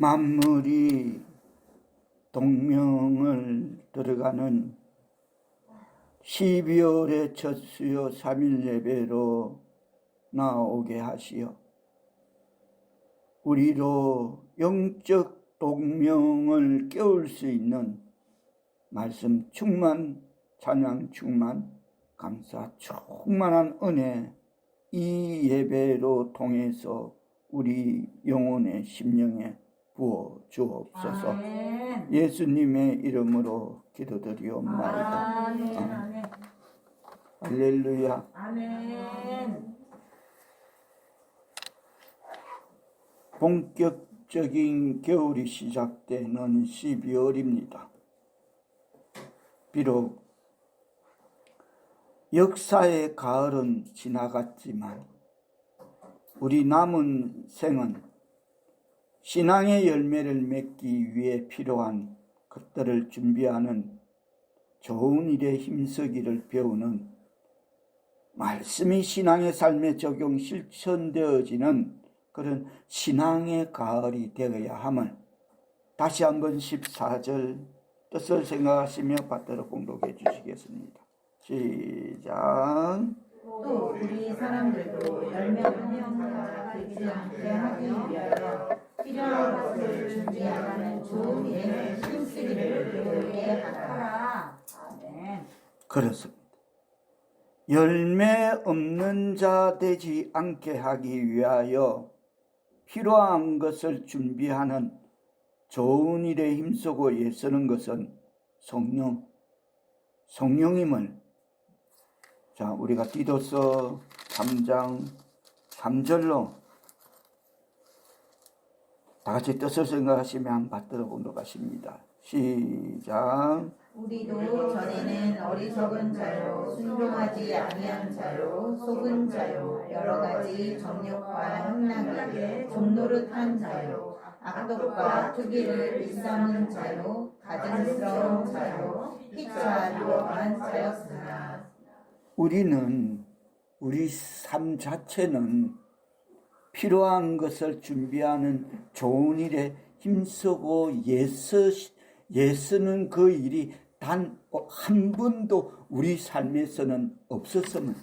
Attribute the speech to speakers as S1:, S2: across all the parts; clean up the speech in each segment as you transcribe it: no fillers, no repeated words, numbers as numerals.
S1: 만물이 동명을 들어가는 12월의 첫 수요 3일 예배로 나오게 하시어 우리로 영적 동명을 깨울 수 있는 말씀 충만, 찬양 충만, 감사 충만한 은혜 이 예배로 통해서 우리 영혼의 심령에 부어 주옵소서. 아멘. 예수님의 이름으로 기도드리옵나이다.
S2: 아멘. 아멘.
S1: 할렐루야.
S2: 아멘.
S1: 본격적인 겨울이 시작되는 12월입니다. 비록 역사의 가을은 지나갔지만 우리 남은 생은 신앙의 열매를 맺기 위해 필요한 것들을 준비하는 좋은 일에 힘쓰기를 배우는 말씀이 신앙의 삶에 적용 실천되어지는 그런 신앙의 가을이 되어야 함을 다시 한번 14절 뜻을 생각하시며 받들어 공독해 주시겠습니다. 시작.
S2: 또 우리 사람들도 열매 없는 형상과 되지 않게 하기 위하여 필요한 것을 준비하는 좋은 일에 힘쓰기를 배우게 하라. 아멘.
S1: 그렇습니다. 열매 없는 자 되지 않게 하기 위하여 필요한 것을 준비하는 좋은 일에 힘쓰고 애쓰는 것은 성령임을 자 우리가 디도서 3장 3절로 다같이 뜻을 생각하시면 받들어 공독하십니다. 시작.
S2: 우리도 전에는 어리석은 자요 순종하지 아니한 자요 속은 자요 여러 가지 정욕과 향락에 종노릇한 자요 악독과 투기를 일삼는 자요 가증스러운 자요 피차 유혹한 자였으나
S1: 우리 삶 자체는 필요한 것을 준비하는 좋은 일에 힘쓰고 애쓰는 그 일이 단 한 번도 우리 삶에서는 없었으면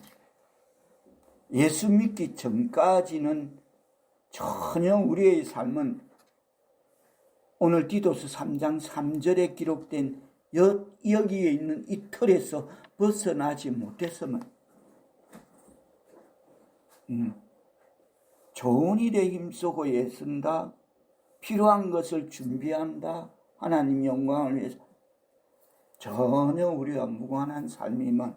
S1: 예수 믿기 전까지는 전혀 우리의 삶은 오늘 디도서 3장 3절에 기록된 여기에 있는 이 틀에서 벗어나지 못했으면 좋은 일에 힘쓰고 애쓴다, 필요한 것을 준비한다, 하나님 영광을 위해서 전혀 우리가 무관한 삶이면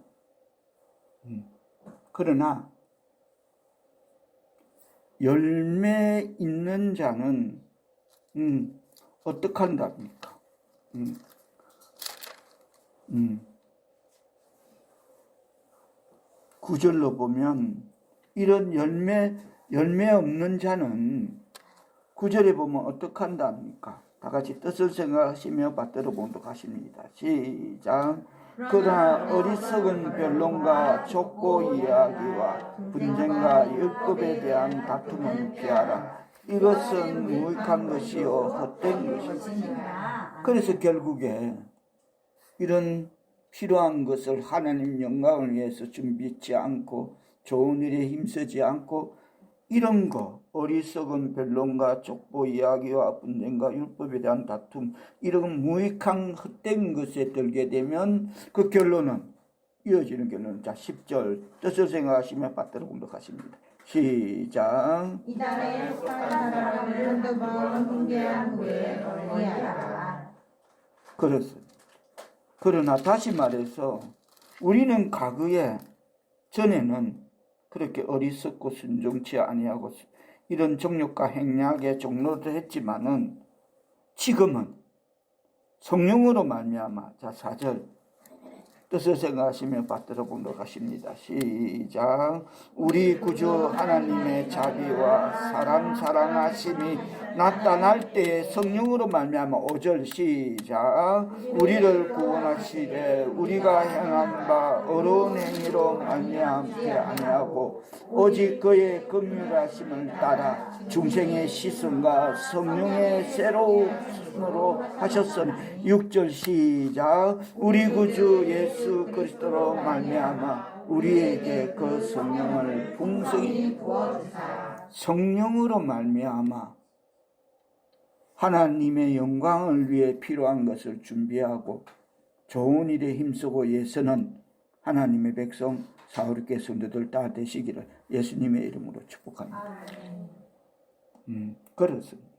S1: 그러나 열매 있는 자는 어떡한답니까? 9절로 보면 이런 열매 없는 자는 9절에 보면 어떡한답니까? 다 같이 뜻을 생각하시며 받들어 공독하십니다. 시작. 그러나 어리석은 변론과 족보 이야기와 분쟁과 율법에 대한 다툼은 피하라. 이것은 무익한 것이요 헛된 것이다. 그래서 결국에 이런 필요한 것을 하나님 영광을 위해서 준비치 않고 좋은 일에 힘쓰지 않고 이런 거 어리석은 변론과 족보 이야기와 분쟁과 율법에 대한 다툼 이런 무익한 헛된 것에 들게 되면 그 결론은 이어지는 결론은 자 10절 뜻을 생각하시며 받들어 공독하십니다. 시작.
S2: 이달에 속한 사람을 한두 번 훈계한 후에 멀리하라.
S1: 그렇습니다. 그러나 다시 말해서 우리는 과거에 전에는 그렇게 어리석고 순종치 아니하고 이런 정욕과 행락에 종로를 했지만은 지금은 성령으로 말미암아 자 4절 뜻을 생각하시며 받들어 공독하십니다. 시작. 우리 구주 하나님의 자비와 사람 사랑하심이 나타날 때에 성령으로 말미암아 5절 시작. 우리를 구원하시되 우리가 행한 바 어려운 행위로 말미암지 아니하고 오직 그의 긍휼하심을 따라 중생의 시선과 성령의 새로움으로 하셨으니 6절 시작. 우리 구주 예수 그리스도로 말미암아 우리에게 그 성령을 풍성히 부어주사. 성령으로 말미암아 하나님의 영광을 위해 필요한 것을 준비하고 좋은 일에 힘쓰고 예서는 하나님의 백성 사우리께 성도들 다 되시기를 예수님의 이름으로 축복합니다. 그렇습니다.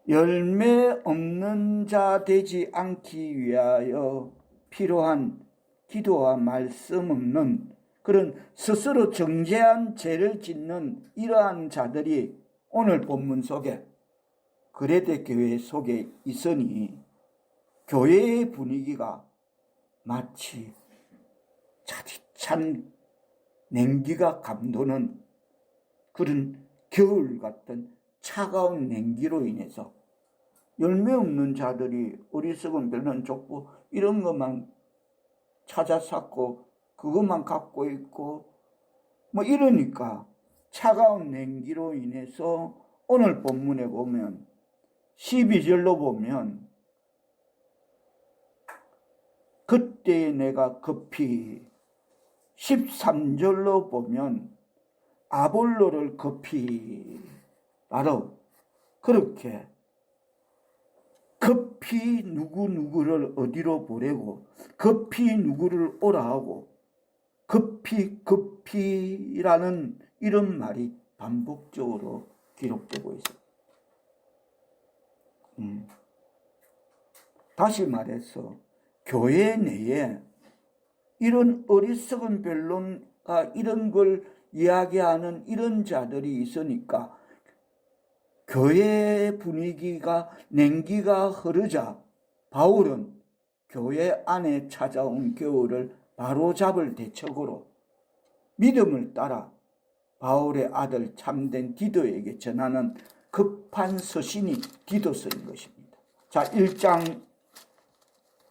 S1: 열매 없는 자 되지 않기 위하여 필요한 기도와 말씀 없는 그런 스스로 정죄한 죄를 짓는 이러한 자들이 오늘 본문 속에 그레데 교회 속에 있으니 교회의 분위기가 마치 차디찬 냉기가 감도는 그런 겨울 같은 차가운 냉기로 인해서 열매 없는 자들이 어리석은 별난 족보 이런 것만 찾아 쌓고 그것만 갖고 있고 뭐 이러니까 차가운 냉기로 인해서 오늘 본문에 보면 12절로 보면 그때 내가 급히 13절로 보면 아볼로를 급히 바로 그렇게 급히 누구누구를 어디로 보내고 급히 누구를 오라 하고 급히라는 이런 말이 반복적으로 기록되고 있습니다. 다시 말해서 교회 내에 이런 어리석은 변론과 이런 걸 이야기하는 이런 자들이 있으니까 교회 분위기가 냉기가 흐르자 바울은 교회 안에 찾아온 겨울을 바로잡을 대책으로 믿음을 따라 바울의 아들 참된 디도에게 전하는 급한 서신이 디도서인 것입니다. 자,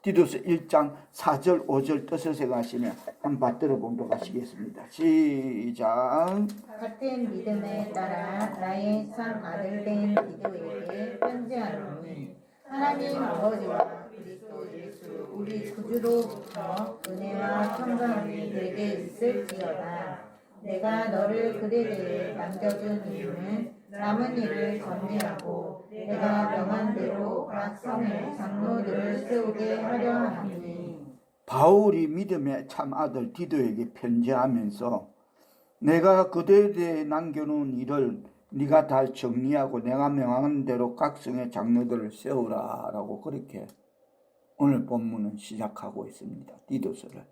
S1: 디도서 1장 4절 5절 뜻을 생각하시면 한번 받들어 보도록 하시겠습니다. 시작.
S2: 같은 믿음에 따라 나의 참 아들 된 디도에게 편지하노니 하나님 아버지와 그리스도 예수 우리 구주로부터 은혜와 평강이 내게 있을지어다. 내가 너를 그대에 남겨준 이유는 남은 일을 정리하고 내가 명한 대로 각 성의 장로들을 세우게 하려 하니.
S1: 바울이 믿음의 참 아들 디도에게 편지하면서 내가 그대에 남겨놓은 일을 네가 다 정리하고 내가 명한 대로 각 성의 장로들을 세우라 라고 그렇게 오늘 본문은 시작하고 있습니다. 디도서를.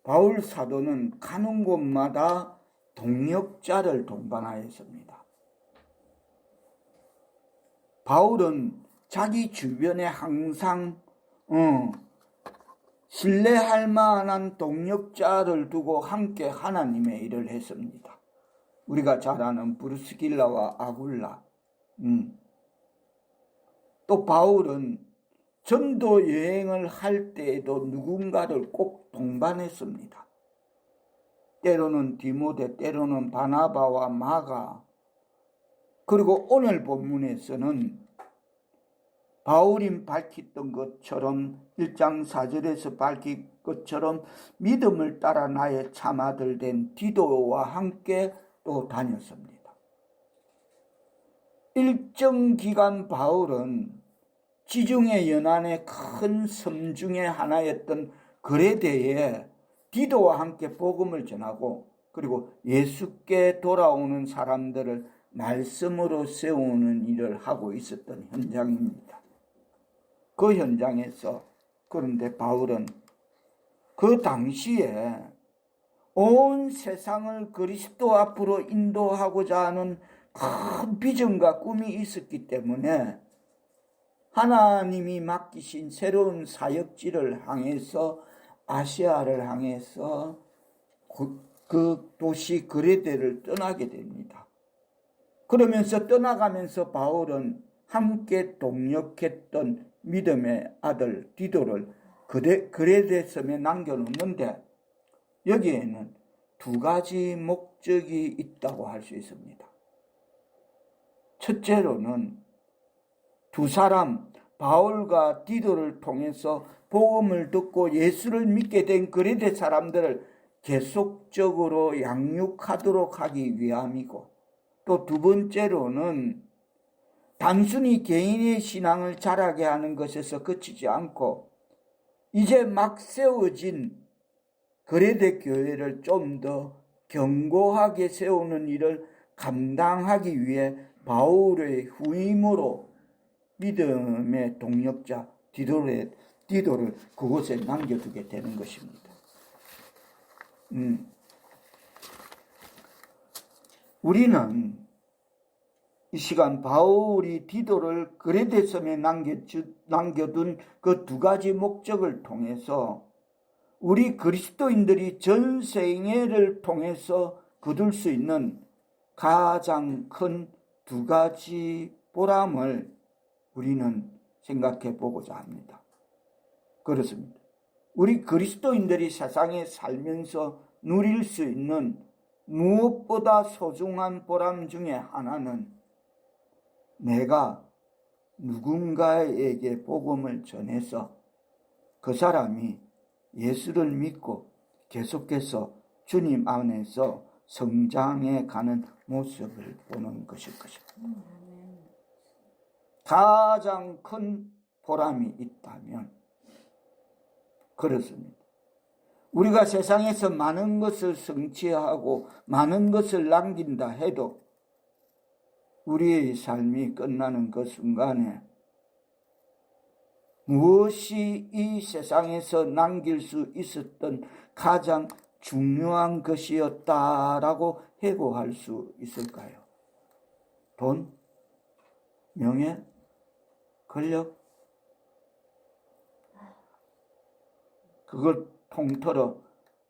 S1: 바울 사도는 가는 곳마다 동역자를 동반하였습니다. 바울은 자기 주변에 항상 신뢰할 만한 동역자를 두고 함께 하나님의 일을 했습니다. 우리가 잘 아는 브루스길라와 아굴라. 또 바울은 전도 여행을 할 때에도 누군가를 꼭 동반했습니다. 때로는 디모데, 때로는 바나바와 마가. 그리고 오늘 본문에서는 바울이 밝혔던 것처럼 1장 4절에서 밝힌 것처럼 믿음을 따라 나의 참아들 된 디도와 함께 또 다녔습니다. 일정 기간 바울은 지중해 연안의 큰 섬 중에 하나였던 그레데에 디도와 함께 복음을 전하고 그리고 예수께 돌아오는 사람들을 말씀으로 세우는 일을 하고 있었던 현장입니다. 그 현장에서 그런데 바울은 그 당시에 온 세상을 그리스도 앞으로 인도하고자 하는 큰 비전과 꿈이 있었기 때문에 하나님이 맡기신 새로운 사역지를 향해서 아시아를 향해서 그 도시 그레데를 떠나게 됩니다. 그러면서 떠나가면서 바울은 함께 동역했던 믿음의 아들 디도를 그레데 섬에 남겨놓는데 여기에는 두 가지 목적이 있다고 할 수 있습니다. 첫째로는 두 사람 바울과 디도를 통해서 복음을 듣고 예수를 믿게 된 그레데 사람들을 계속적으로 양육하도록 하기 위함이고, 또 두 번째로는 단순히 개인의 신앙을 자라게 하는 것에서 그치지 않고 이제 막 세워진 그레데 교회를 좀 더 견고하게 세우는 일을 감당하기 위해 바울의 후임으로 믿음의 동력자 디도를 그곳에 남겨두게 되는 것입니다. 우리는 이 시간 바울이 디도를 그레데 섬에 남겨둔 그 두 가지 목적을 통해서 우리 그리스도인들이 전생애를 통해서 거둘 수 있는 가장 큰 두 가지 보람을 우리는 생각해 보고자 합니다. 그렇습니다. 우리 그리스도인들이 세상에 살면서 누릴 수 있는 무엇보다 소중한 보람 중에 하나는 내가 누군가에게 복음을 전해서 그 사람이 예수를 믿고 계속해서 주님 안에서 성장해 가는 모습을 보는 것일 것입니다. 가장 큰 보람이 있다면 그렇습니다. 우리가 세상에서 많은 것을 성취하고 많은 것을 남긴다 해도 우리의 삶이 끝나는 그 순간에 무엇이 이 세상에서 남길 수 있었던 가장 중요한 것이었다라고 해고할 수 있을까요? 돈? 명예? 권력? 그걸 통틀어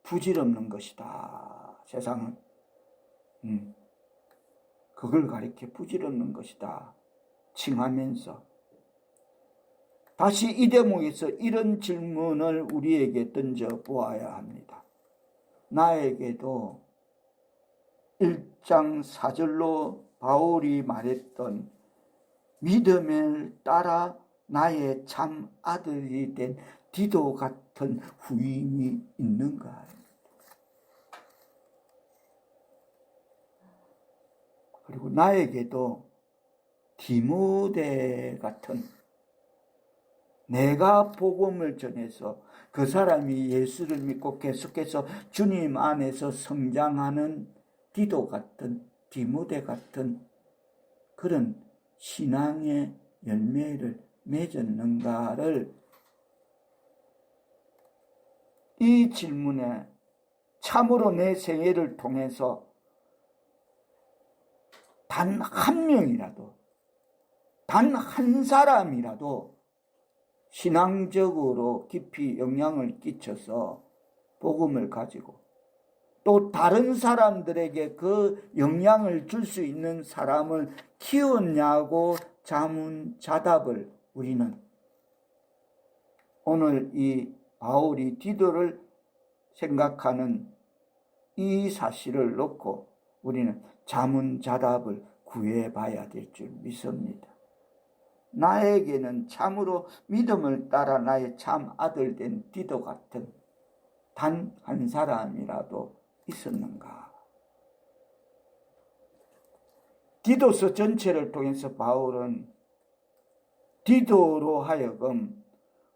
S1: 부질없는 것이다. 세상은. 그걸 가리켜 부질없는 것이다. 칭하면서 다시 이 대목에서 이런 질문을 우리에게 던져 보아야 합니다. 나에게도 1장 4절로 바울이 말했던 믿음을 따라 나의 참 아들이 된 디도 같은 후임이 있는가? 그리고 나에게도 디모데 같은 내가 복음을 전해서 그 사람이 예수를 믿고 계속해서 주님 안에서 성장하는 디도 같은 디모데 같은 그런 신앙의 열매를 맺었는가를 이 질문에 참으로 내 생애를 통해서 단 한 명이라도 단 한 사람이라도 신앙적으로 깊이 영향을 끼쳐서 복음을 가지고 또 다른 사람들에게 그 영향을 줄 수 있는 사람을 키웠냐고 자문자답을 우리는 오늘 이 바울이 디도를 생각하는 이 사실을 놓고 우리는 자문자답을 구해봐야 될 줄 믿습니다. 나에게는 참으로 믿음을 따라 나의 참 아들 된 디도 같은 단 한 사람이라도 있었는가? 디도서 전체를 통해서 바울은 디도로 하여금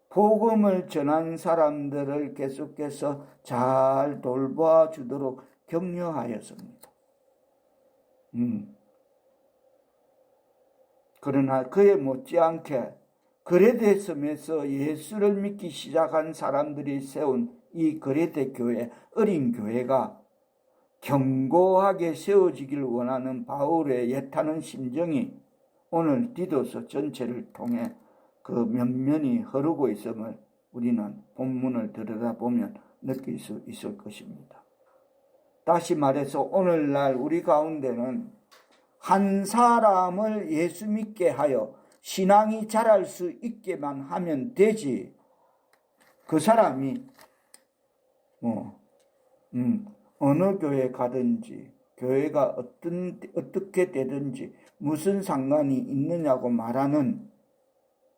S1: 복음을 전한 사람들을 계속해서 잘 돌봐 주도록 격려하였습니다. 그러나 그에 못지않게 그레데 섬에서 예수를 믿기 시작한 사람들이 세운 이 그레데 교회, 어린 교회가 견고하게 세워지길 원하는 바울의 애타는 심정이 오늘 디도서 전체를 통해 그 면면이 흐르고 있음을 우리는 본문을 들여다보면 느낄 수 있을 것입니다. 다시 말해서 오늘날 우리 가운데는 한 사람을 예수 믿게 하여 신앙이 자랄 수 있게만 하면 되지, 그 사람이 어느 교회 가든지 교회가 어떻게 되든지 무슨 상관이 있느냐고 말하는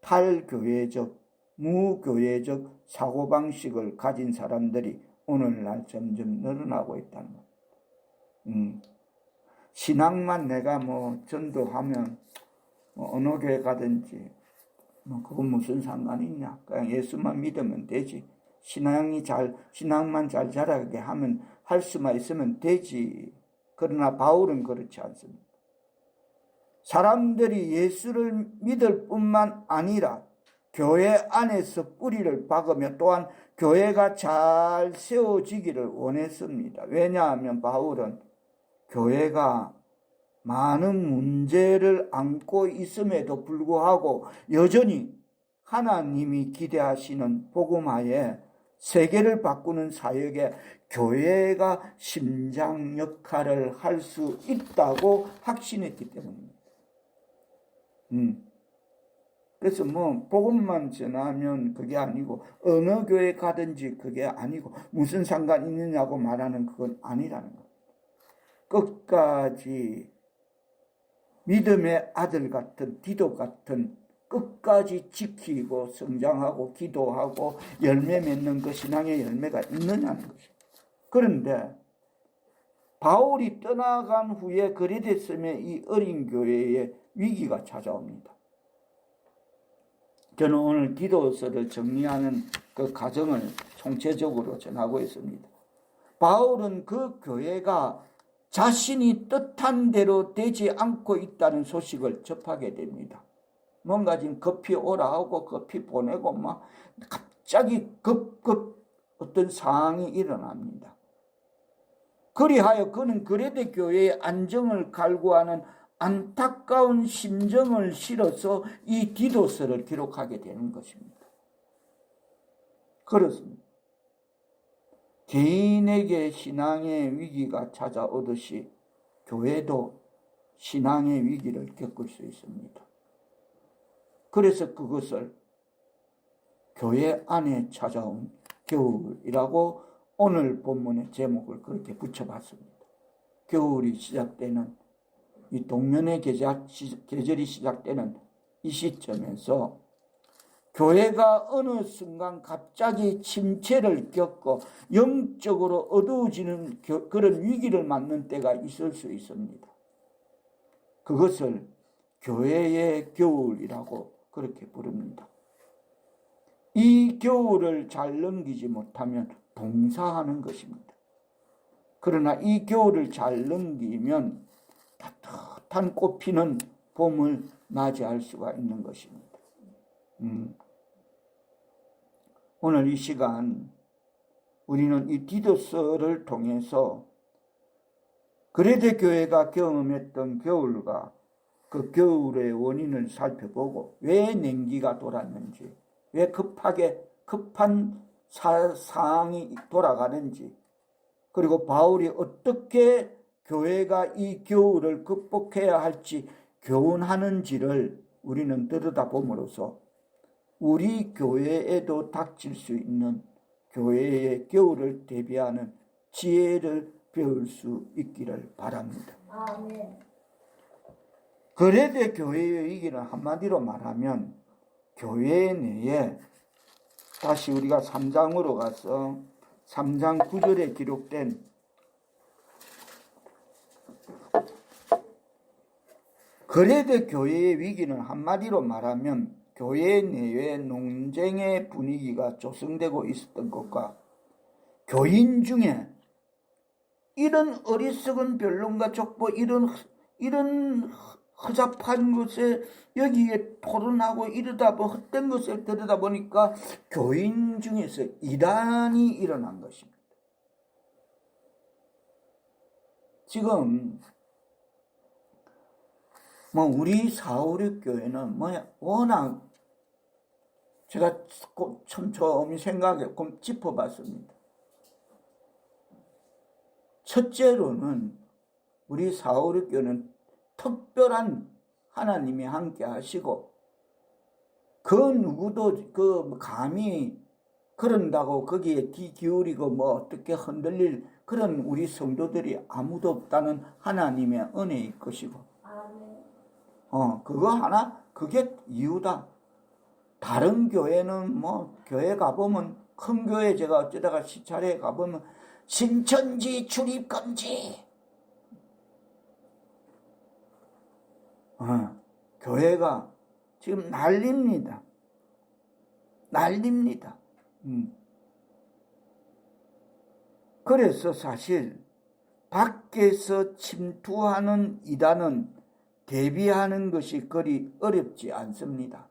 S1: 탈교회적, 무교회적 사고방식을 가진 사람들이 오늘날 점점 늘어나고 있다는 것. 신앙만 내가 전도하면 어느 교회 가든지 그건 무슨 상관이 있냐, 그냥 예수만 믿으면 되지, 신앙만 잘 자라게 하면 할 수만 있으면 되지. 그러나 바울은 그렇지 않습니다. 사람들이 예수를 믿을 뿐만 아니라 교회 안에서 뿌리를 박으며 또한 교회가 잘 세워지기를 원했습니다. 왜냐하면 바울은 교회가 많은 문제를 안고 있음에도 불구하고 여전히 하나님이 기대하시는 복음화에 세계를 바꾸는 사역에 교회가 심장 역할을 할 수 있다고 확신했기 때문입니다. 그래서 복음만 전하면 그게 아니고 어느 교회 가든지 그게 아니고 무슨 상관 있느냐고 말하는 그건 아니라는 겁니다. 끝까지 믿음의 아들 같은 디도 같은 끝까지 지키고 성장하고 기도하고 열매 맺는 그 신앙의 열매가 있느냐는 것입니다. 그런데 바울이 떠나간 후에 그레데섬의 이 어린 교회에 위기가 찾아옵니다. 저는 오늘 디도서를 정리하는 그 과정을 총체적으로 전하고 있습니다. 바울은 그 교회가 자신이 뜻한 대로 되지 않고 있다는 소식을 접하게 됩니다. 뭔가 지금 급히 오라 하고 급히 보내고 갑자기 급급 어떤 상황이 일어납니다. 그리하여 그는 그레데 교회의 안정을 갈구하는 안타까운 심정을 실어서 이 디도서를 기록하게 되는 것입니다. 그렇습니다. 개인에게 신앙의 위기가 찾아오듯이 교회도 신앙의 위기를 겪을 수 있습니다. 그래서 그것을 교회 안에 찾아온 겨울이라고 오늘 본문의 제목을 그렇게 붙여봤습니다. 겨울이 시작되는 이 동면의 계절이 시작되는 이 시점에서 교회가 어느 순간 갑자기 침체를 겪고 영적으로 어두워지는 그런 위기를 맞는 때가 있을 수 있습니다. 그것을 교회의 겨울이라고 그렇게 부릅니다. 이 겨울을 잘 넘기지 못하면 봉사하는 것입니다. 그러나 이 겨울을 잘 넘기면 따뜻한 꽃피는 봄을 맞이할 수가 있는 것입니다. 오늘 이 시간 우리는 이 디도서를 통해서 그레데 교회가 경험했던 겨울과 그 겨울의 원인을 살펴보고 왜 냉기가 돌았는지, 왜 급한 상황이 돌아가는지, 그리고 바울이 어떻게 교회가 이 겨울을 극복해야 할지 교훈하는지를 우리는 들여다봄으로써 우리 교회에도 닥칠 수 있는 교회의 겨울을 대비하는 지혜를 배울 수 있기를 바랍니다.
S2: 아멘.
S1: 그레데 교회의 위기는 한마디로 말하면 교회 내에, 다시 우리가 3장으로 가서 3장 9절에 기록된 그레데 교회의 위기는 한마디로 말하면 교회 내외 논쟁의 분위기가 조성되고 있었던 것과 교인 중에 이런 어리석은 변론과 족보, 이런 허잡한 것에 여기에 토론하고 이러다 헛된 것을 들여다 보니까 교인 중에서 이단이 일어난 것입니다. 지금 우리 456 교회는 워낙 제가 촘촘히 생각해 짚어봤습니다. 첫째로는 우리 사오르교는 특별한 하나님이 함께 하시고 그 누구도 그 감히 그런다고 거기에 귀 기울이고 뭐 어떻게 흔들릴 그런 우리 성도들이 아무도 없다는 하나님의 은혜일 것이고 그거 하나 그게 이유다. 다른 교회는 뭐 교회 가보면 큰 교회 제가 어쩌다가 시찰에 가보면 신천지 출입금지 교회가 지금 난립니다. 그래서 사실 밖에서 침투하는 이단은 대비하는 것이 그리 어렵지 않습니다.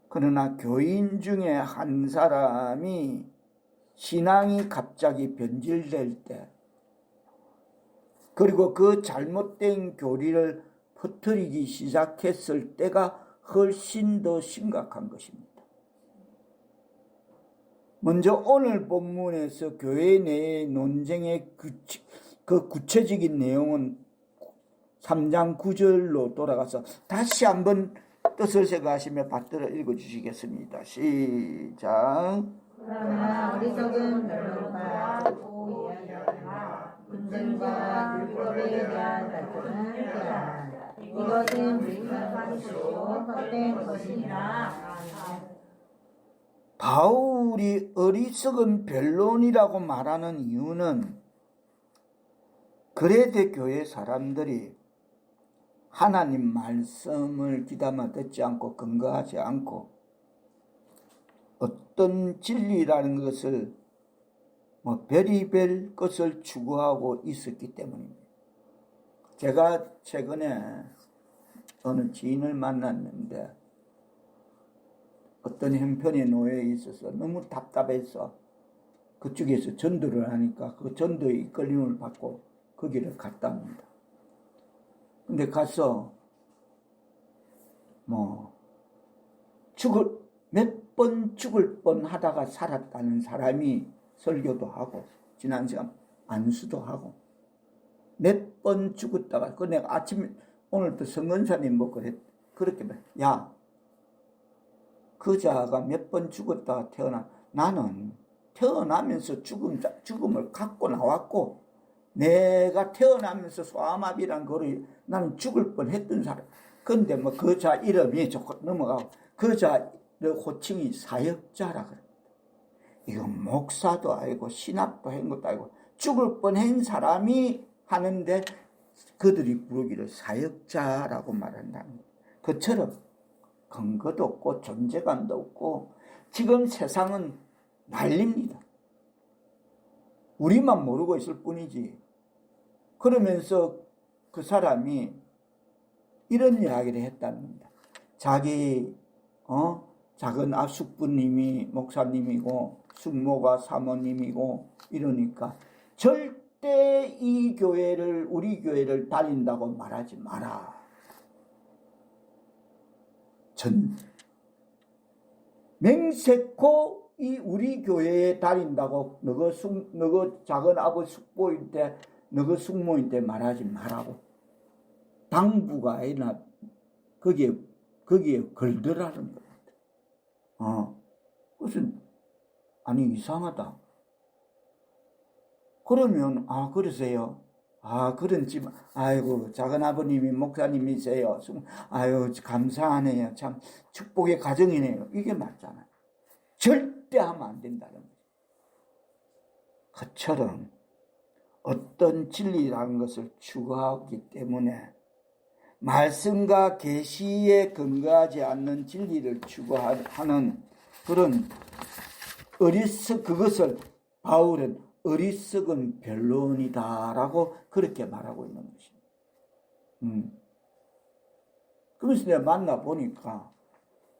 S1: 그러나 교인 중에 한 사람이 신앙이 갑자기 변질될 때, 그리고 그 잘못된 교리를 퍼뜨리기 시작했을 때가 훨씬 더 심각한 것입니다. 먼저 오늘 본문에서 교회 내의 논쟁의 그 구체적인 내용은 3장 9절로 돌아가서 다시 한번 뜻을 생각하시며 받들어 읽어주시겠습니다. 시작.
S2: 그러나 어리석은 변론가라고 이야기하나 분쟁과 율법에 대한 갈등을 피하라. 이것은 불편하시고 헛된 것이니라.
S1: 바울이 어리석은 변론이라고 말하는 이유는 그레데 교회 사람들이 하나님 말씀을 귀담아 듣지 않고 근거하지 않고 어떤 진리라는 것을 별의별 것을 추구하고 있었기 때문입니다. 제가 최근에 어느 지인을 만났는데 어떤 형편에 놓여 있어서 너무 답답해서 그쪽에서 전도를 하니까 그 전도의 이끌림을 받고 거기를 갔답니다. 근데 가서 몇 번 죽을 뻔 하다가 살았다는 사람이 설교도 하고 지난 시간 안수도 하고 몇 번 죽었다가 그 내가 아침에 오늘도 성근사님 뭐 그렇게 야 그 자가 몇 번 죽었다가 나는 태어나면서 죽음을 갖고 나왔고 내가 태어나면서 소아마비란 거를 나는 죽을 뻔했던 사람. 근데 그 자 이름이 넘어가고 그 자의 호칭이 사역자라 그래. 이건 목사도 아니고 신학도 한 것도 아니고 죽을 뻔한 사람이 하는데 그들이 부르기를 사역자라고 말한다는 거예요. 그처럼 근거도 없고 존재감도 없고 지금 세상은 난립니다. 우리만 모르고 있을 뿐이지. 그러면서 그 사람이 이런 이야기를 했답니다. 자기 작은 숙부님이 목사님이고 숙모가 사모님이고 이러니까 절대 우리 교회를 다닌다고 말하지 마라. 맹세코 우리 교회에 다닌다고 너가 작은 아버지 숙모인데 너가 숙모인데 말하지 말라고. 당부가 아니라 거기에 걸더라는 겁니다. 무슨 아니 이상하다. 그러면 그러세요. 그런 집 아이고 작은 아버님이 목사님이세요. 아유 감사하네요. 참 축복의 가정이네요. 이게 맞잖아요. 절대 하면 안 된다는 거죠. 그처럼 어떤 진리라는 것을 추구하기 때문에 말씀과 계시에 근거하지 않는 진리를 추구하는 그런 그것을 바울은 어리석은 변론이다라고 그렇게 말하고 있는 것입니다. 그래서 내가 만나보니까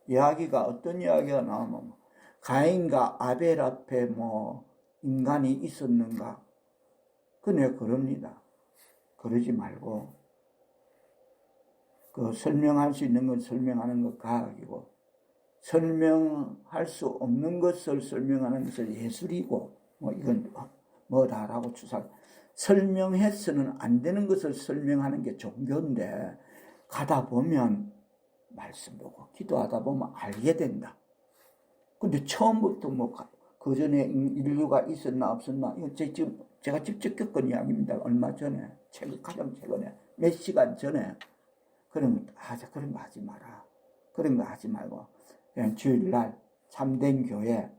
S1: 이야기가 어떤 이야기가 나오면 가인과 아벨 앞에 인간이 있었는가? 그네 그럽니다. 그러지 말고 설명할 수 있는 건 설명하는 것 과학이고 설명할 수 없는 것을 설명하는 것을 예술이고 이건 뭐다라고 설명해서는 안 되는 것을 설명하는 게 종교인데, 가다 보면 말씀 보고 기도하다 보면 알게 된다. 근데 처음부터 그 전에 인류가 있었나 없었나, 이거 지금 제가 직접 겪은 이야기입니다. 얼마 전에, 가장 최근에, 몇 시간 전에. 그런 거 하지 마라. 그런 거 하지 말고, 그냥 주일날 참된 교회,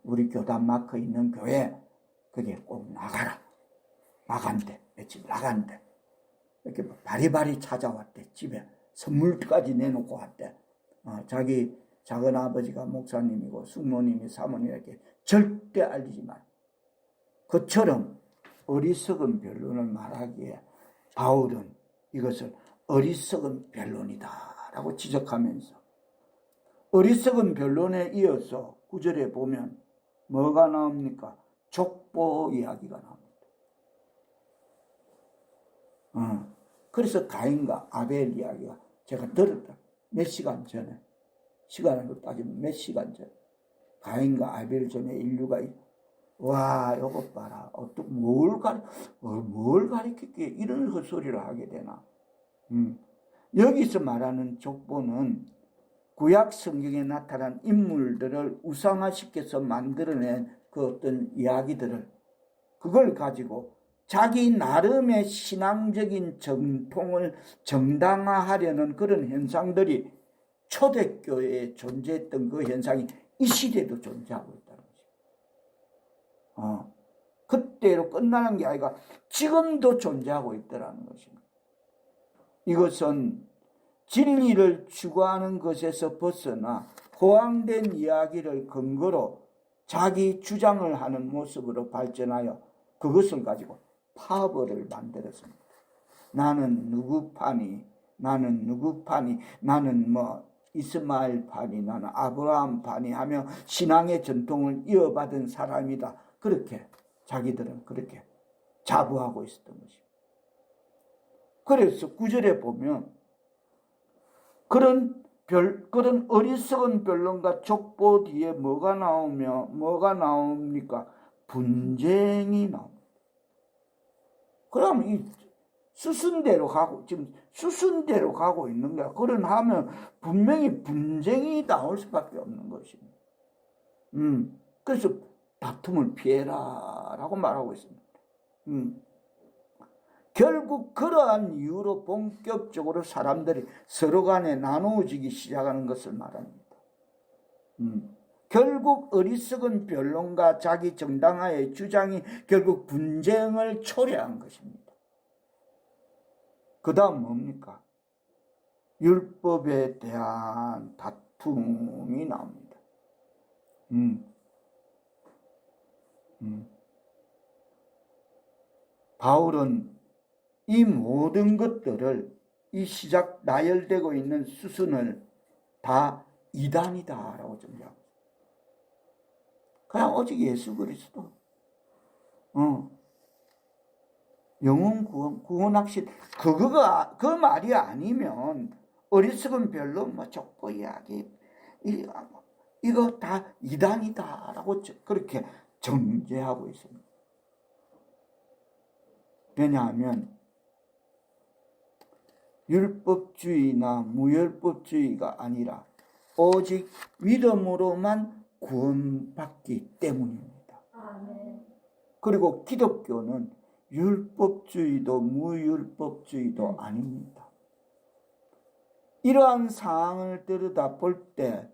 S1: 우리 교단 마크 있는 교회, 그게 꼭 나가라. 나간대. 며칠 나간대. 이렇게 바리바리 찾아왔대. 집에 선물까지 내놓고 왔대. 자기 작은 아버지가 목사님이고 숙모님이 사모님에게 절대 알리지 마. 그처럼 어리석은 변론을 말하기에 바울은 이것을 어리석은 변론이다라고 지적하면서, 어리석은 변론에 이어서 9절에 보면 뭐가 나옵니까? 족보 이야기가 나옵니다. 그래서 가인과 아벨 이야기가 제가 들었다. 몇 시간 전에, 시간으로 따지면 몇 시간 전에, 가인과 아벨 전에 인류가, 와, 이거 봐라. 뭘 가리켰기에 이런 헛소리를 하게 되나. 여기서 말하는 족보는 구약 성경에 나타난 인물들을 우상화시켜서 만들어낸 그 어떤 이야기들을, 그걸 가지고 자기 나름의 신앙적인 정통을 정당화하려는 그런 현상들이 초대교회에 존재했던 그 현상이 이 시대에도 존재하고 있다는 것입니다. 그때로 끝나는 게 아니라 지금도 존재하고 있다는 것입니다. 이것은 진리를 추구하는 것에서 벗어나 호황된 이야기를 근거로 자기 주장을 하는 모습으로 발전하여 그것을 가지고 파벌을 만들었습니다. 나는 누구 파니, 나는 누구 파니, 나는 이스마엘 파니, 나는 아브라함 파니 하며 신앙의 전통을 이어받은 사람이다. 그렇게 자기들은 그렇게 자부하고 있었던 것입니다. 그래서 9절에 보면 그런 어리석은 변론과 족보 뒤에 뭐가 나옵니까? 분쟁이 나옵니다. 그럼 이 수순대로 가고, 지금 수순대로 가고 있는 거야. 그러면 분명히 분쟁이 나올 수밖에 없는 것입니다. 그래서 다툼을 피해라 라고 말하고 있습니다. 결국 그러한 이유로 본격적으로 사람들이 서로 간에 나누어지기 시작하는 것을 말합니다. 결국 어리석은 변론과 자기 정당화의 주장이 결국 분쟁을 초래한 것입니다. 그 다음 뭡니까? 율법에 대한 다툼이 나옵니다. 바울은 이 모든 것들을, 이 나열되고 있는 수순을 다 이단이다라고 정리합니다. 그냥 오직 예수 그리스도, 영혼 구원 확신, 그 말이 아니면 어리석은 별로 족보 이야기, 이거 다 이단이다라고 그렇게 정죄하고 있습니다. 왜냐하면 율법주의나 무율법주의가 아니라 오직 믿음으로만 구원받기 때문입니다. 그리고 기독교는 율법주의도 무율법주의도 아닙니다. 이러한 상황을 들여다볼 때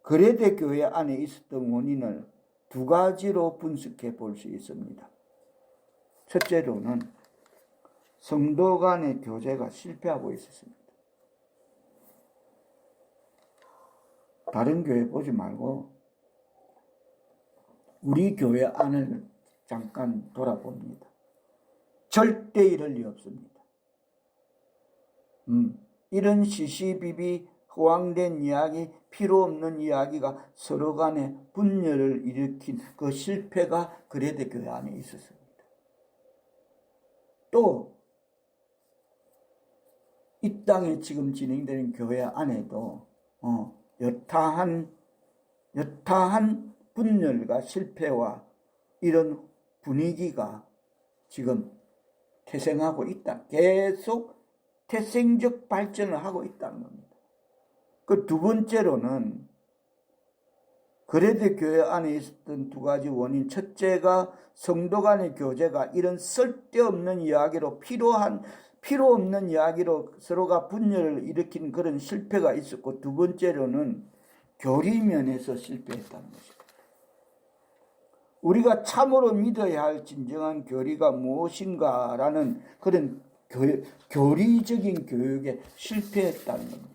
S1: 그레데 교회 안에 있었던 원인을 두 가지로 분석해 볼 수 있습니다. 첫째로는 성도 간의 교제가 실패하고 있었습니다. 다른 교회 보지 말고 우리 교회 안을 잠깐 돌아봅니다. 절대 이럴 리 없습니다. 이런 시시비비 허황된 이야기, 필요 없는 이야기가 서로 간에 분열을 일으킨 그 실패가 그레데 교회 안에 있었습니다. 또 이 땅에 지금 진행되는 교회 안에도 여타한 분열과 실패와 이런 분위기가 지금 태생하고 있다. 계속 태생적 발전을 하고 있다는 겁니다. 그 두 번째로는 거레데 교회 안에 있었던 두 가지 원인. 첫째가 성도 간의 교제가 이런 쓸데없는 이야기로 필요 없는 이야기로 서로가 분열을 일으킨 그런 실패가 있었고, 두 번째로는 교리면에서 실패했다는 것입니다. 우리가 참으로 믿어야 할 진정한 교리가 무엇인가라는 그런 교리적인 교육에 실패했다는 겁니다.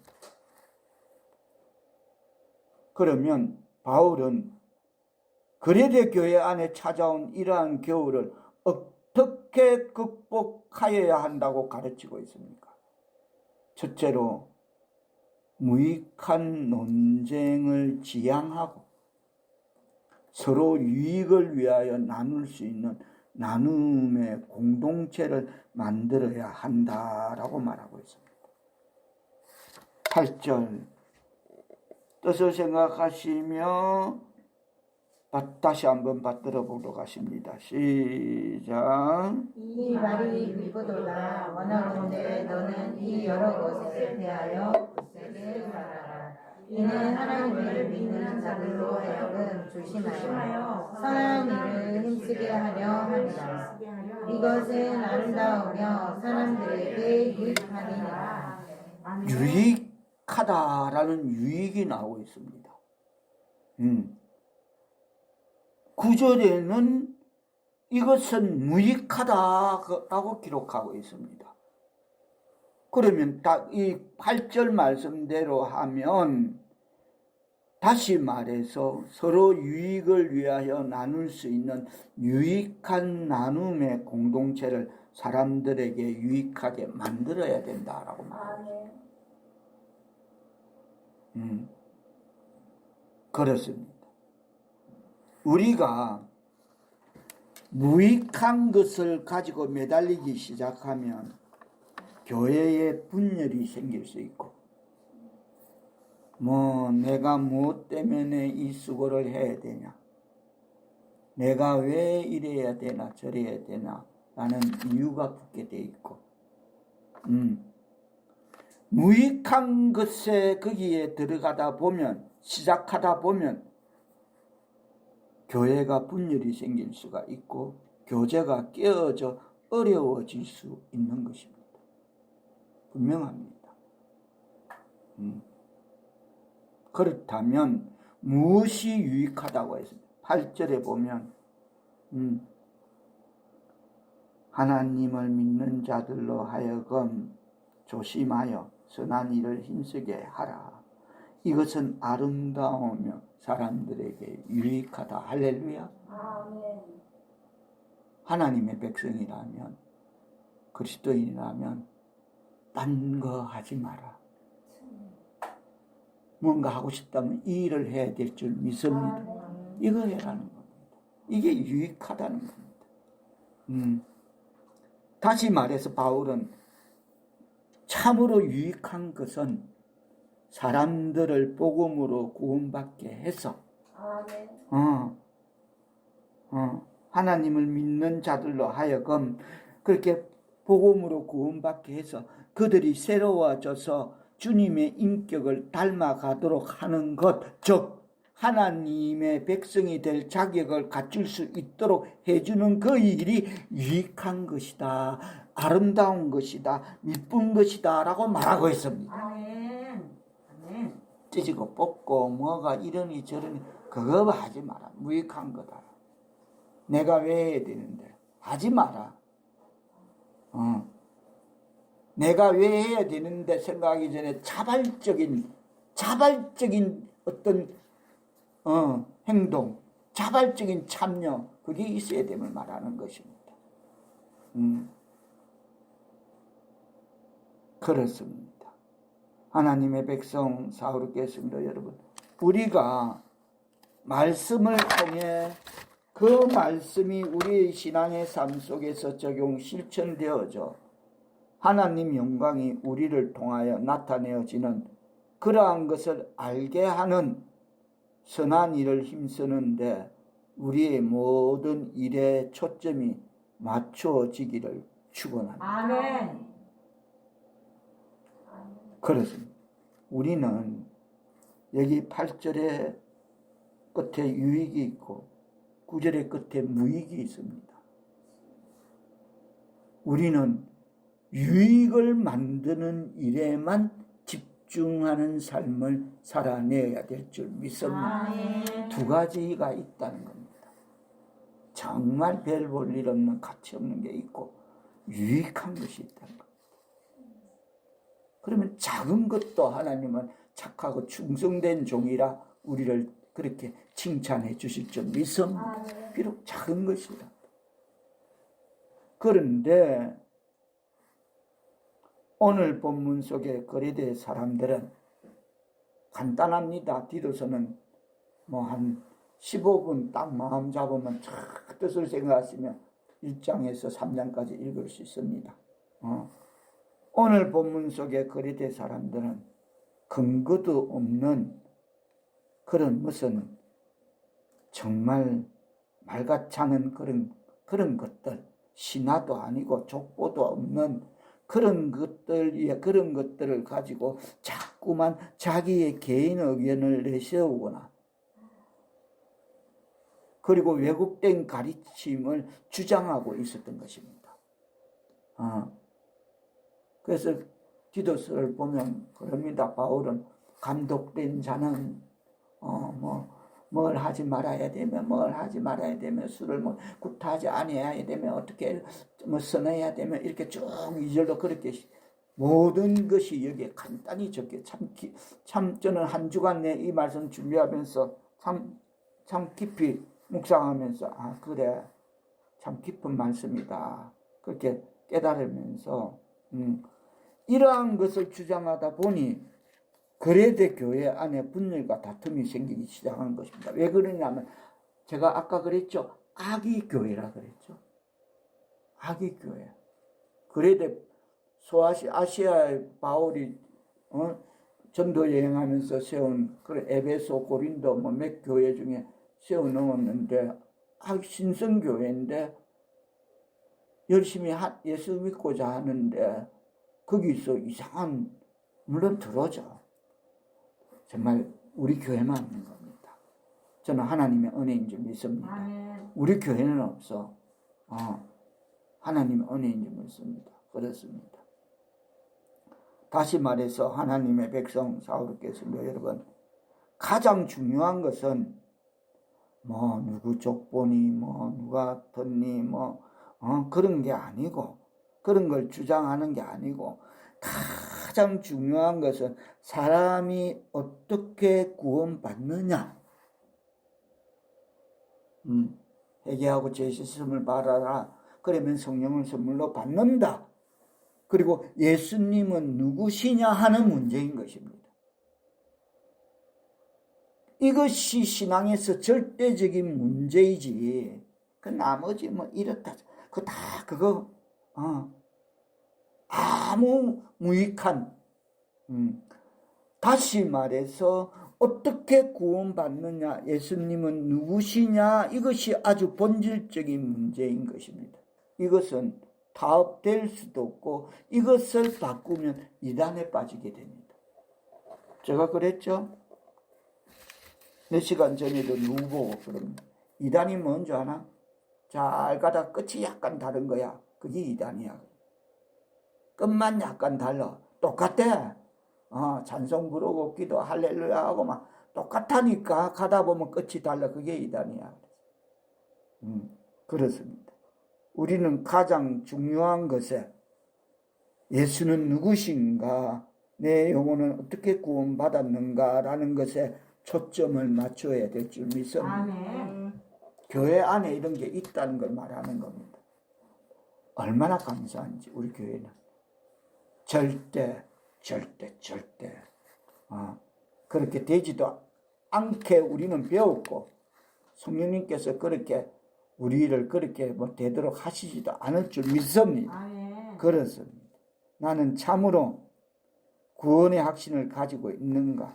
S1: 그러면 바울은 거레데 교회 안에 찾아온 이러한 겨울을 어떻게 극복하여야 한다고 가르치고 있습니까? 첫째로 무익한 논쟁을 지양하고 서로 유익을 위하여 나눌 수 있는 나눔의 공동체를 만들어야 한다라고 말하고 있습니다. 8절 뜻을 생각하시며 다시 한번 받들어 보도록 하십니다. 시작.
S2: 이 말이 미쁘도다. 원하건대 너는 이 여러 것에 대하여 굳세게 말하라. 이는 하나님을 믿는 자들로 하여금 조심하여 선한 일을 힘쓰게 하려 함이라. 이것은 아름다우며 사람들에게 유익하니라.
S1: 유익하다라는 유익이 나오고 있습니다. 9절에는 이것은 무익하다라고 기록하고 있습니다. 그러면 이 8절 말씀대로 하면 다시 말해서 서로 유익을 위하여 나눌 수 있는 유익한 나눔의 공동체를 사람들에게 유익하게 만들어야 된다라고 말합니다. 그렇습니다. 우리가 무익한 것을 가지고 매달리기 시작하면 교회에 분열이 생길 수 있고, 내가 무엇 때문에 이 수고를 해야 되냐, 내가 왜 이래야 되나 저래야 되나 라는 이유가 붙게 돼 있고, 무익한 것에 거기에 들어가다 보면, 시작하다 보면 교회가 분열이 생길 수가 있고 교제가 깨어져 어려워질 수 있는 것입니다. 분명합니다. 그렇다면 무엇이 유익하다고 했습니다. 8절에 보면 하나님을 믿는 자들로 하여금 조심하여 선한 일을 힘쓰게 하라. 이것은 아름다우며 사람들에게 유익하다. 할렐루야.
S2: 아멘.
S1: 하나님의 백성이라면, 그리스도인이라면 딴 거 하지 마라. 뭔가 하고 싶다면 이 일을 해야 될 줄 믿습니다. 이거 해라는 겁니다. 이게 유익하다는 겁니다. 다시 말해서 바울은 참으로 유익한 것은 사람들을 복음으로 구원받게 해서 하나님을 믿는 자들로 하여금 그렇게 복음으로 구원받게 해서 그들이 새로워져서 주님의 인격을 닮아가도록 하는 것, 즉 하나님의 백성이 될 자격을 갖출 수 있도록 해주는 그 일이 유익한 것이다, 아름다운 것이다, 미쁜 것이다 라고 말하고 있습니다.
S2: 아멘. 아멘.
S1: 찢고 뽑고 뭐가 이러니 저러니 그거 하지 마라. 무익한 거다. 내가 왜 해야 되는데 하지 마라. 내가 왜 해야 되는데 생각하기 전에 자발적인 어떤 행동, 자발적인 참여, 그게 있어야 됨을 말하는 것입니다. 그렇습니다. 하나님의 백성 사우르겠습니다. 여러분, 우리가 말씀을 통해 그 말씀이 우리의 신앙의 삶 속에서 적용 실천되어져 하나님 영광이 우리를 통하여 나타내어지는 그러한 것을 알게 하는 선한 일을 힘쓰는데 우리의 모든 일에 초점이 맞춰지기를 축원합니다.
S2: 아멘.
S1: 그렇습니다. 우리는 여기 8절의 끝에 유익이 있고 9절의 끝에 무익이 있습니다. 우리는 유익을 만드는 일에만 집중하는 삶을 살아내야 될 줄 믿습니다.
S2: 아멘.
S1: 두 가지가 있다는 겁니다. 정말 별 볼 일 없는 가치 없는 게 있고 유익한 것이 있다는 겁니다. 그러면 작은 것도 하나님은 착하고 충성된 종이라 우리를 그렇게 칭찬해 주실 줄 믿습니다. 비록 작은 것이라. 그런데 오늘 본문 속에 거래된 사람들은 간단합니다. 디도서는 뭐 한 15분 딱 마음 잡으면 쫙 뜻을 생각하시면 1장에서 3장까지 읽을 수 있습니다. 오늘 본문 속에 거래된 사람들은 근거도 없는 그런 무슨 정말 말같지 않은 그런 것들, 신화도 아니고 족보도 없는 그런 것들을 가지고 자꾸만 자기의 개인 의견을 내세우거나 그리고 왜곡된 가르침을 주장하고 있었던 것입니다. 그래서 디도서를 보면 그럽니다. 바울은 감독된 자는 뭘 하지 말아야 되며 술을 구타하지 아니해야 되며 어떻게 선해야 되며 이렇게 쭉 2절로 그렇게 모든 것이 여기에 간단히 적혀 참 저는 한 주간 내 이 말씀 준비하면서 참 깊이 묵상하면서 그래 참 깊은 말씀이다 그렇게 깨달으면서 이러한 것을 주장하다 보니 거래대 교회 안에 분열과 다툼이 생기기 시작한 것입니다. 왜 그러냐면 제가 아까 그랬죠. 악의 교회라 그랬죠. 악의 교회. 거래대 아시아의 바울이 전도 여행하면서 세운 그 에베소 고린도 몇 교회 중에 세워 놓았는데 신성교회인데 열심히 예수 믿고자 하는데 거기서 이상한 물론 들어오죠. 정말 우리 교회만 없는 겁니다. 저는 하나님의 은혜인 줄 믿습니다.
S2: 아멘.
S1: 우리 교회는 없어. 하나님의 은혜인 줄 믿습니다. 그렇습니다. 다시 말해서 하나님의 백성 사울께서도 여러분 가장 중요한 것은 누구 족보니 누가 덧니 그런 게 아니고 그런 걸 주장하는 게 아니고 가장 중요한 것은 사람이 어떻게 구원받느냐. 회개하고 죄 씻음을 받아라. 그러면 성령을 선물로 받는다. 그리고 예수님은 누구시냐 하는 문제인 것입니다. 이것이 신앙에서 절대적인 문제이지. 그 나머지 이렇다. 그거 아무 무익한 다시 말해서 어떻게 구원받느냐 예수님은 누구시냐 이것이 아주 본질적인 문제인 것입니다. 이것은 타협될 수도 없고 이것을 바꾸면 이단에 빠지게 됩니다. 제가 그랬죠. 몇 시간 전에도 누구 보고 그럽니다. 이단이 뭔지 아나? 잘 가다 끝이 약간 다른 거야. 그게 이단이야. 끝만 약간 달라. 똑같아. 찬송 부르고 기도 할렐루야 하고 막 똑같다니까 가다 보면 끝이 달라. 그게 이단이야. 그렇습니다. 우리는 가장 중요한 것에 예수는 누구신가, 내 영혼은 어떻게 구원받았는가라는 것에 초점을 맞춰야 될 줄 믿습니다.
S2: 아멘.
S1: 교회 안에 이런 게 있다는 걸 말하는 겁니다. 얼마나 감사한지 우리 교회는 절대 그렇게 되지도 않게 우리는 배웠고 성령님께서 그렇게 우리를 그렇게 되도록 하시지도 않을 줄 믿습니다.
S2: 아멘.
S1: 그렇습니다. 나는 참으로 구원의 확신을 가지고 있는가?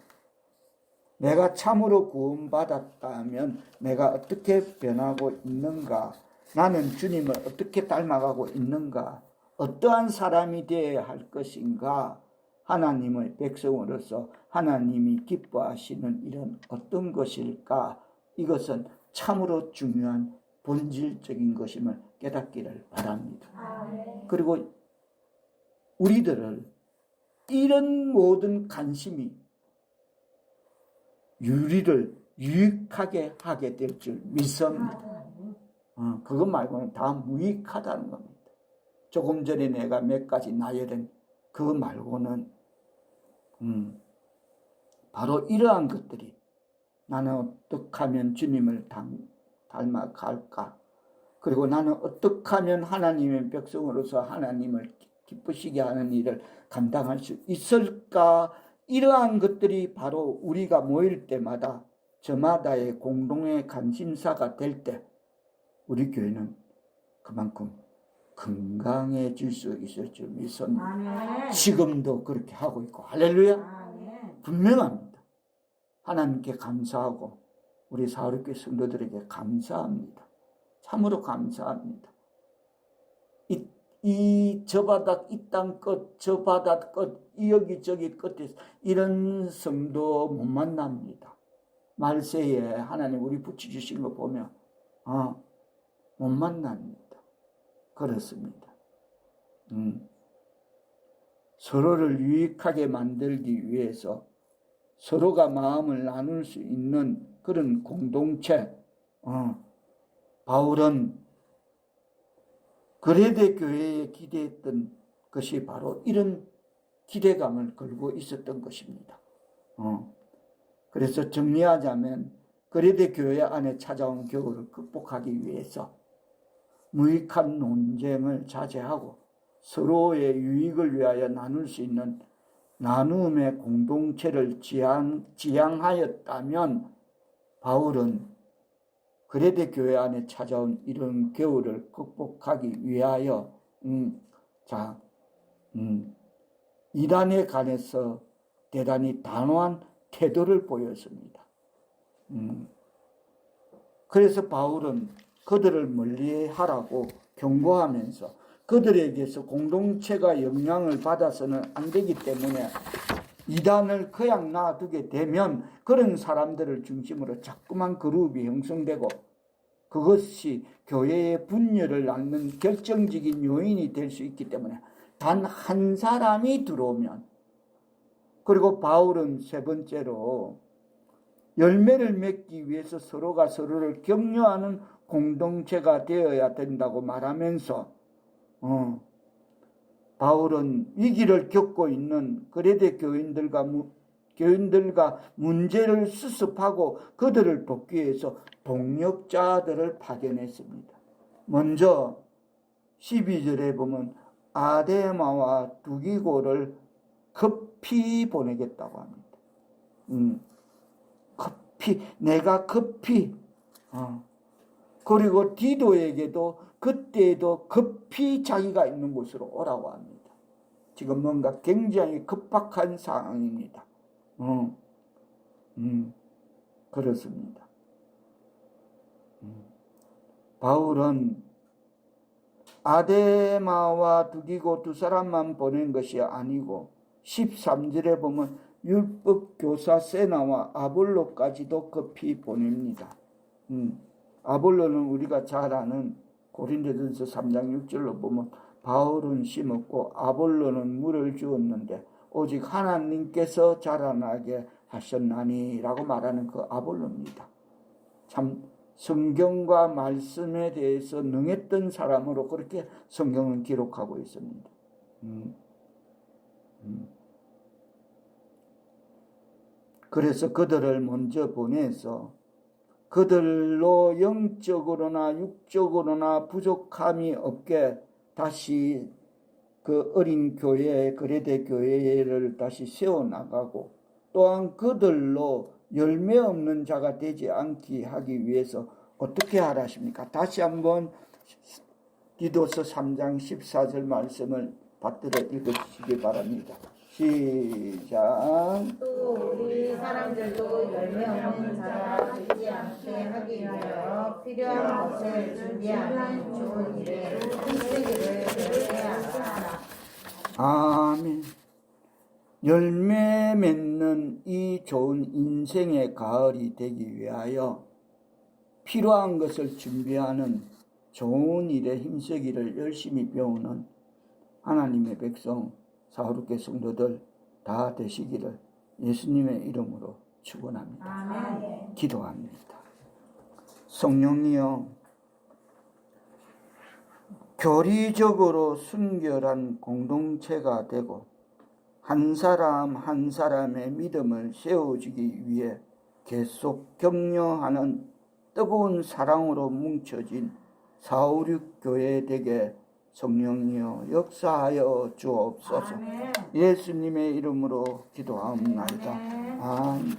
S1: 내가 참으로 구원받았다면 내가 어떻게 변하고 있는가? 나는 주님을 어떻게 닮아가고 있는가? 어떠한 사람이 되어야 할 것인가? 하나님의 백성으로서 하나님이 기뻐하시는 일은 어떤 것일까? 이것은 참으로 중요한 본질적인 것임을 깨닫기를 바랍니다. 그리고 우리들을 이런 모든 관심이 우리를 유익하게 하게 될 줄 믿습니다. 그것 말고는 다 무익하다는 겁니다. 조금 전에 내가 몇 가지 나열한 그거 말고는 바로 이러한 것들이 나는 어떻게 하면 주님을 닮아갈까? 그리고 나는 어떻게 하면 하나님의 백성으로서 하나님을 기쁘시게 하는 일을 감당할 수 있을까? 이러한 것들이 바로 우리가 모일 때마다 저마다의 공동의 관심사가 될 때 우리 교회는 그만큼 건강해질 수 있을 줄 믿습니다.
S2: 아멘.
S1: 지금도 그렇게 하고 있고 할렐루야.
S2: 아멘.
S1: 분명합니다. 하나님께 감사하고 우리 사울교회 성도들에게 감사합니다. 참으로 감사합니다. 이 저 바닥 이 땅 끝 저 바닥 끝 여기저기 끝에서 이런 성도 못 만납니다. 말세에 하나님 우리 붙여주신 거 보면 못 만납니다. 그렇습니다. 서로를 유익하게 만들기 위해서 서로가 마음을 나눌 수 있는 그런 공동체. 바울은 그레데 교회에 기대했던 것이 바로 이런 기대감을 걸고 있었던 것입니다. 그래서 정리하자면 그레데 교회 안에 찾아온 겨울을 극복하기 위해서 무익한 논쟁을 자제하고 서로의 유익을 위하여 나눌 수 있는 나눔의 공동체를 지향하였다면 바울은 그레데 교회 안에 찾아온 이런 겨울을 극복하기 위하여 이단에 관해서 대단히 단호한 태도를 보였습니다. 그래서 바울은 그들을 멀리하라고 경고하면서 그들에게서 공동체가 영향을 받아서는 안 되기 때문에 이단을 그냥 놔두게 되면 그런 사람들을 중심으로 자꾸만 그룹이 형성되고 그것이 교회의 분열을 낳는 결정적인 요인이 될 수 있기 때문에 단 한 사람이 들어오면, 그리고 바울은 세 번째로 열매를 맺기 위해서 서로가 서로를 격려하는 공동체가 되어야 된다고 말하면서 바울은 위기를 겪고 있는 그레데 교인들과 문제를 수습하고 그들을 돕기 위해서 동력자들을 파견했습니다. 먼저 12절에 보면 아데마와 두기고를 급히 보내겠다고 합니다. 내가 급히 그리고 디도에게도 그때에도 급히 자기가 있는 곳으로 오라고 합니다. 지금 뭔가 굉장히 급박한 상황입니다. 그렇습니다. 바울은 아데마와 두기고 두 사람만 보낸 것이 아니고 13절에 보면 율법 교사 세나와 아볼로까지도 급히 보냅니다. 아볼로는 우리가 잘 아는 고린도전서 3장 6절로 보면 바울은 심었고 아볼로는 물을 주었는데 오직 하나님께서 자라나게 하셨나니 라고 말하는 그 아볼로입니다. 참 성경과 말씀에 대해서 능했던 사람으로 그렇게 성경은 기록하고 있습니다. 그래서 그들을 먼저 보내서 그들로 영적으로나 육적으로나 부족함이 없게 다시 그 어린 교회, 그레데 교회를 다시 세워나가고 또한 그들로 열매 없는 자가 되지 않게 하기 위해서 어떻게 하라십니까? 다시 한번 디도서 3장 14절 말씀을 받들어 읽으시기 바랍니다. 시작.
S2: 또 우리 사람들도 열매 없는 자가 되지 않게 하기 위하여 필요한 것을 준비하는 좋은 일에 힘쓰기를 배워야 하라.
S1: 아멘. 열매 맺는 이 좋은 인생의 가을이 되기 위하여 필요한 것을 준비하는 좋은 일에 힘쓰기를 열심히 배우는 하나님의 백성 사후르케 성도들 다 되시기를 예수님의 이름으로 축원합니다.
S2: 아멘.
S1: 기도합니다. 성령이여, 교리적으로 순결한 공동체가 되고 한 사람 한 사람의 믿음을 세워주기 위해 계속 격려하는 뜨거운 사랑으로 뭉쳐진 456 교회 되게 성령이여 역사하여 주옵소서. 예수님의 이름으로 기도하옵나이다. 아멘.